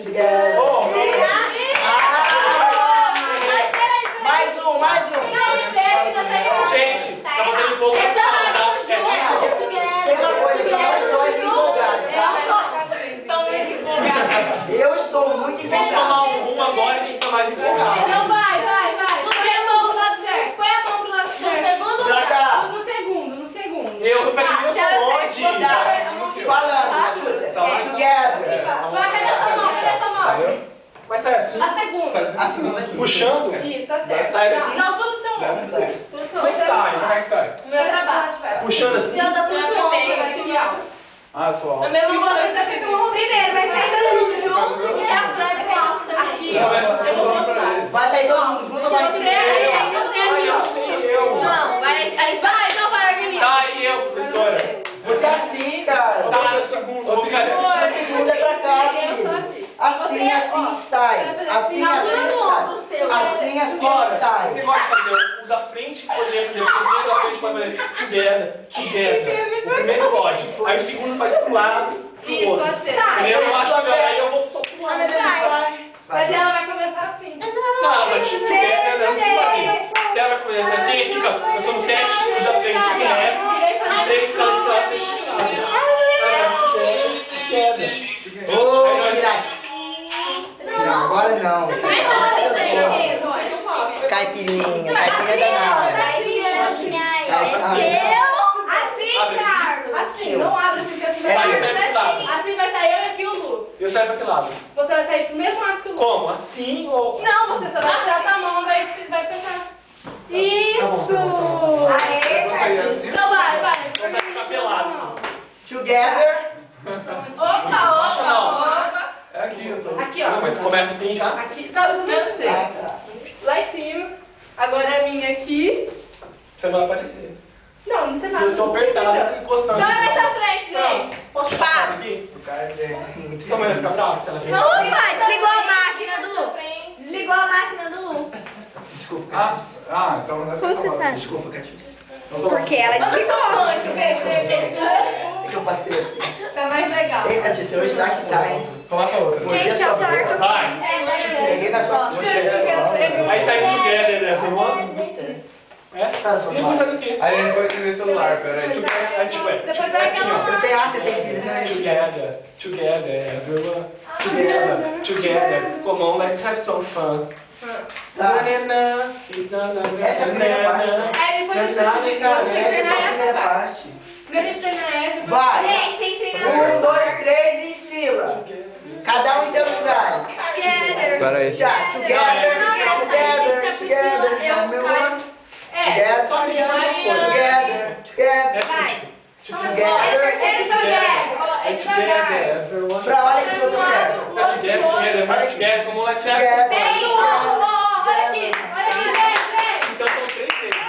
together. Mais um. Gente, tá botando empolgação, tá? Tem uma coisa que nós dois empolgados, tá? Estão muito empolgados. Eu estou muito Se a gente tomar empolgado. um rum agora, a gente fica mais empolgado. Então vai. Põe a mão pro lado certo. Põe a mão pro lado certo. No segundo Pra cá. No segundo. Eu peraí, eu sou onde? Falando, Catiúcia. Together. Vai, cadê essa mão? Mas sai assim? A segunda. A segunda aqui. Puxando? Isso, tá certo. Sai assim? Não, tudo do seu ombro. Deve ser. Tudo do seu Como é que sai? Como é que sai? O meu trabalho. Puxando assim? Já dá tudo do ombro aqui, ó. Ah, sua A mesma coisa você fica com o primeiro, vai sair todo mundo junto e a frente pro alto também. Aqui, ó. Começa assim, eu vou pra ele. Vai sair todo mundo junto ou vai Aí você aqui, ó. Eu. Não, vai, aí vai, não vai, Agnista. Tá aí eu, professora. Você é assim, cara. Tá no segundo. Vou ficar assim. A segunda é pra cá, filho. Assim sai. Assim sai. Assim Olha, sai. você gosta de fazer o da frente, poderia fazer o primeiro da frente, pode fazer together. O primeiro pode. Aí o segundo faz pro lado, pro Isso, outro. pode ser. Entendeu? Eu acho melhor. Aí eu vou só pro Ai, lado. meu Deus, vai. Mas ela vai começar assim. Não, mas together, não precisa assim. Se ela vai começar assim, fica, nós somos 7, os da frente se leva, e 3 fica lá de lado, together. Ô, Mirac. Não, agora não. Deixa ela isso aí mesmo. Caipirinha danada. Assim, Carlos. Assim, não abre assim, porque assim vai Sai, sair. sai pro lado. Assim vai sair eu e aqui o Lu. Eu saio pra que lado? Você vai sair pro mesmo lado que o Lu. Como? Assim ou... Não, você só vai tirar sua mão e vai pegar. Isso! Então vai. Vai ficar pelado. Together. Opa. É aqui, eu sou... Aqui, ó. Mas começa assim já? Aqui, sabe, eu não sei. Lá em cima. Agora é a minha aqui. Você não vai aparecer. Não tem nada. Eu estou apertado, encostando. Não é mais à frente, gente. Posso tirar aqui? O cara é muito Sua mãe vai ficar brava se ela vir? Não, vai. Desligou a máquina do Lu. Desligou a máquina do Lu. Desculpa, Catiúcia. Então não vai Como que você sabe? Desculpa, Catiúcia. Porque ela desligou. É que eu passei assim. Tá mais legal. Ei, Catiúcia, hoje tá que tá, hein? Coloca outra. Mordei Gente, a é o sua celular boca. Vai. Peguei na sua coxa. Aí sai o together, né? É? Cara, sua E depois faz o quê? Aí a gente vai entender celular, peraí. Aí tipo é. Depois vai assim, ó. aquela. Eu tenho arte, tem filhos, né? Together, everyone. Together. Come on, let's have some fun. Tá. Essa é a primeira parte. Aí depois a gente treinar essa parte. Primeiro a gente treina essa. Vai. Gente, tem treinador. 1, 2, 3 e fila. Cada um em seus lugares. Peraí. Já, together, together, meu amor. Together, Só pedir uma coisa. together, together, Vai. together. É together, everyone. Pra olha que eu tô certo. Tá together, como vai ser Together. a... Olha aqui, gente. Então são 3 vezes.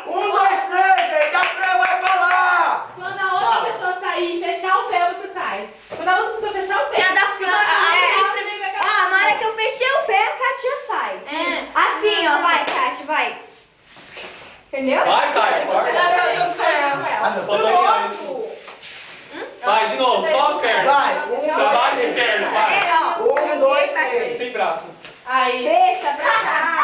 1, 2, 3, gente, a Fran vai falar. Quando a outra pessoa sair e fechar o pé, você sai. Quando a outra pessoa fechar o pé, E a da Fran, na hora que eu fechei o pé, a Kátia sai. Assim, ó, vai, Kátia, vai. Entendeu? Vai, Caio. você vai fazer o pé. Ah, não, Só tô aqui. Vai, de novo, só a perna. vai. Vai de perna, vai. 1, 2, 3. Sem braço. Aí. Besta pra cá.